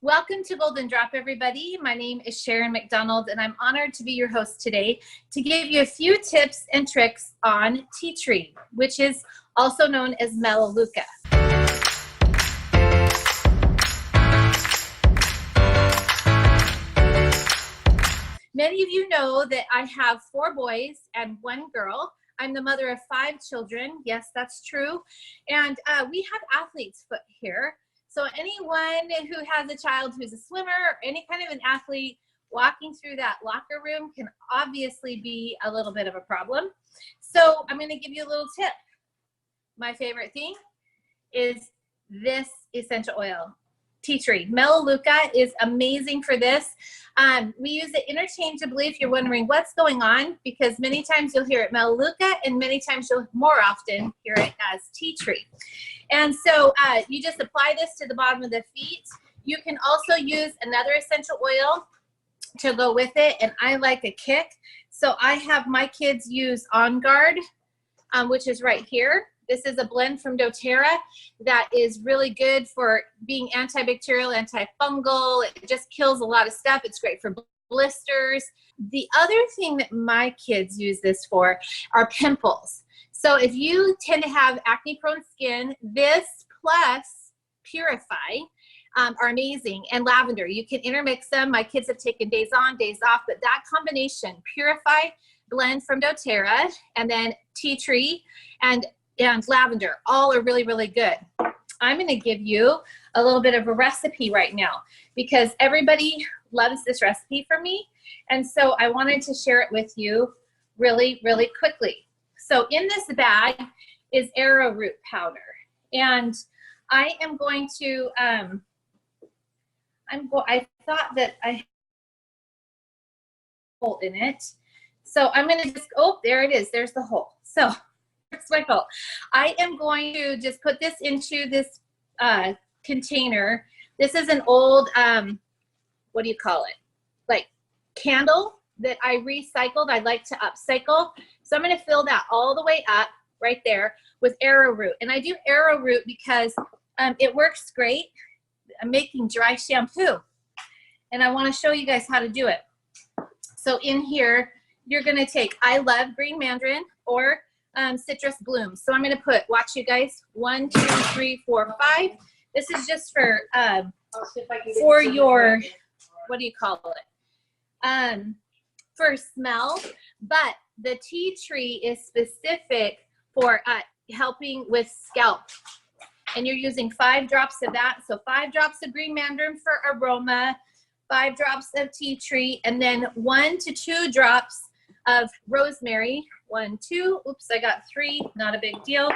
Welcome to Golden Drop, everybody. My name is Sharon McDonald, and I'm honored to be your host today to give you a few tips and tricks on tea tree, which is also known as Melaleuca. Many of you know that I have 4 boys and 1 girl. I'm the mother of 5 children. Yes, that's true. And we have athlete's foot here. So anyone who has a child who's a swimmer or any kind of an athlete walking through that locker room can obviously be a little bit of a problem. So I'm going to give you a little tip. My favorite thing is this essential oil. Tea tree. Melaleuca is amazing for this. We use it interchangeably if you're wondering what's going on, because many times you'll hear it Melaleuca and many times you'll more often hear it as tea tree. And so you just apply this to the bottom of the feet. You can also use another essential oil to go with it, and I like a kick. So I have my kids use On Guard, which is right here. This is a blend from doTERRA that is really good for being antibacterial, antifungal. It just kills a lot of stuff. It's great for blisters. The other thing that my kids use this for are pimples. So if you tend to have acne-prone skin, this plus Purify are amazing. And lavender, you can intermix them. My kids have taken days on, days off, but that combination, Purify blend from doTERRA, and then tea tree and lavender, all are really, really good. I'm going to give you a little bit of a recipe right now because everybody loves this recipe from me. And so I wanted to share it with you really, really quickly. So in this bag is arrowroot powder. And I am going to, I thought that I had a hole in it. So I'm going to just, oh, there it is. There's the hole. So that's my hole. I am going to just put this into this container. This is an old, what do you call it? Like candle that I recycled. I like to upcycle. So I'm going to fill that all the way up right there with arrowroot. And I do arrowroot because it works great. I'm making dry shampoo. And I want to show you guys how to do it. So in here, you're going to take, I love green mandarin or citrus blooms. So I'm going to put, watch you guys, 1, 2, 3, 4, 5. This is just for your, what do you call it? For smell, but the tea tree is specific for helping with scalp. And you're using 5 drops of that. So 5 drops of green mandarin for aroma, 5 drops of tea tree, and then 1 to 2 drops of rosemary. 1, 2, oops, I got 3, not a big deal.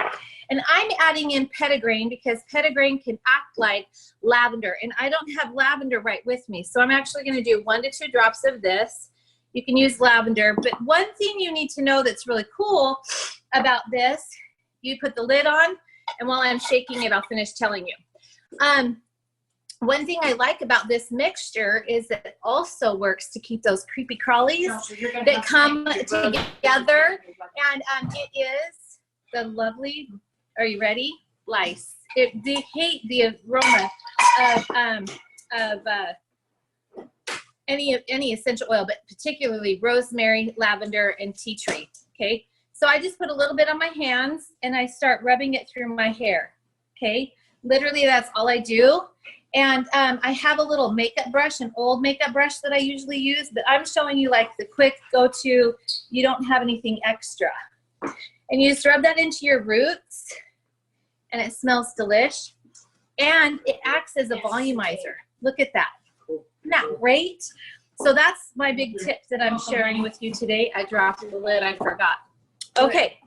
And I'm adding in petitgrain because petitgrain can act like lavender, and I don't have lavender right with me. So I'm actually going to do 1 to 2 drops of this. You can use lavender, but one thing you need to know that's really cool about this, you put the lid on, and while I'm shaking it, I'll finish telling you. One thing I like about this mixture is that it also works to keep those creepy crawlies that come together. And it is the lovely, are you ready? Lice. They hate the aroma of any essential oil, but particularly rosemary, lavender, and tea tree. Okay. So I just put a little bit on my hands and I start rubbing it through my hair. Okay. Literally, that's all I do. And I have a little makeup brush, an old makeup brush that I usually use, but I'm showing you like the quick go-to, you don't have anything extra. And you just rub that into your roots, and it smells delish. And it acts as a volumizer. Look at that. Isn't that great? So that's my big tip that I'm sharing with you today. I dropped the lid, I forgot. Okay.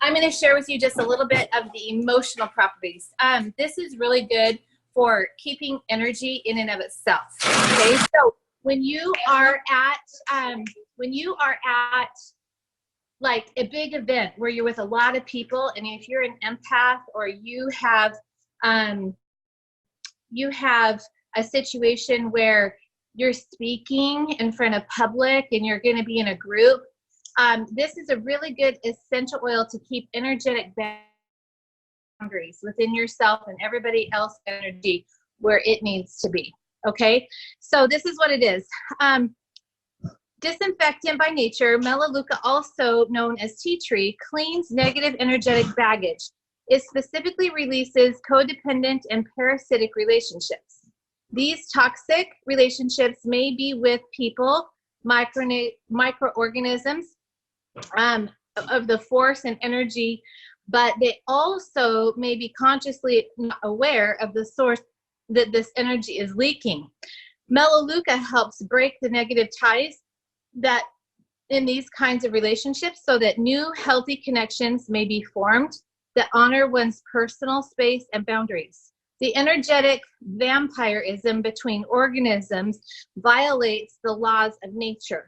I'm going to share with you just a little bit of the emotional properties. This is really good for keeping energy in and of itself. Okay, so when you are at like a big event where you're with a lot of people, and if you're an empath or you have a situation where you're speaking in front of public and you're going to be in a group, this is a really good essential oil to keep energetic boundaries within yourself and everybody else's energy where it needs to be. Okay, so this is what it is. Disinfectant by nature, Melaleuca, also known as tea tree, cleans negative energetic baggage. It specifically releases codependent and parasitic relationships. These toxic relationships may be with people, microorganisms of the force and energy, but they also may be consciously not aware of the source that this energy is leaking. Melaleuca helps break the negative ties that in these kinds of relationships so that new healthy connections may be formed that honor one's personal space and boundaries. The energetic vampirism between organisms violates the laws of nature.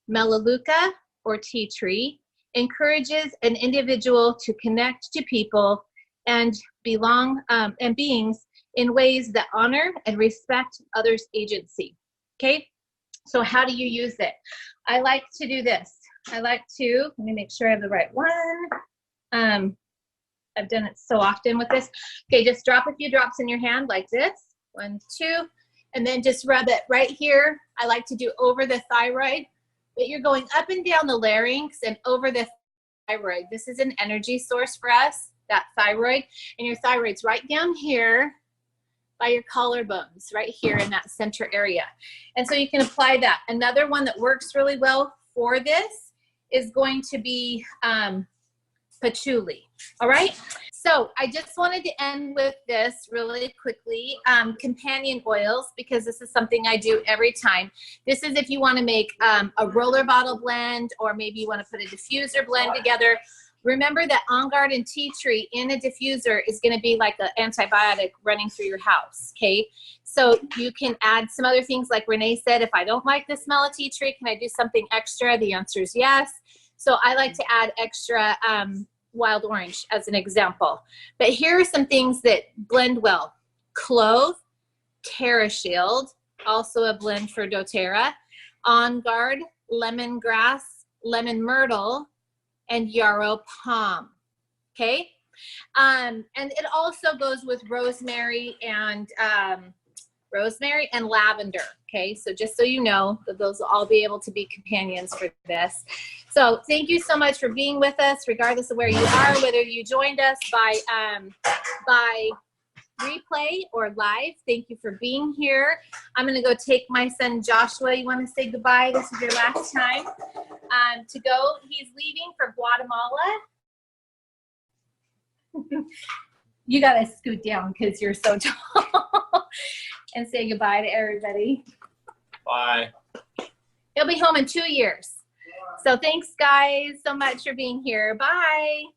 Melaleuca, or tea tree, encourages an individual to connect to people and and beings in ways that honor and respect others' agency. Okay, so how do you use it? I like to do this. Let me make sure I have the right one. I've done it so often with this. Okay, just drop a few drops in your hand like this. 1, 2, and then just rub it right here. I like to do over the thyroid, but you're going up and down the larynx and over the thyroid. This is an energy source for us, that thyroid, and your thyroid's right down here by your collarbones, right here in that center area. And so you can apply that. Another one that works really well for this is going to be patchouli. All right, so I just wanted to end with this really quickly, companion oils, because this is something I do every time. This is if you want to make a roller bottle blend, or maybe you want to put a diffuser blend together. Remember that On Guard and tea tree in a diffuser is going to be like an antibiotic running through your house, okay? So you can add some other things, like Renee said, if I don't like the smell of tea tree, can I do something extra? The answer is yes. So I like to add extra wild orange as an example. But here are some things that blend well. Clove, TerraShield, also a blend for doTERRA, On Guard, lemongrass, lemon myrtle, and yarrow palm, okay? And it also goes with rosemary and lavender, okay? So just so you know, that those will all be able to be companions for this. So thank you so much for being with us, regardless of where you are, whether you joined us by replay or live. Thank you for being here. I'm gonna go take my son Joshua. You wanna say goodbye? This is your last time to go. He's leaving for Guatemala. You gotta scoot down because you're so tall. And say goodbye to everybody. Bye. He'll be home in 2 years. So thanks guys so much for being here. Bye.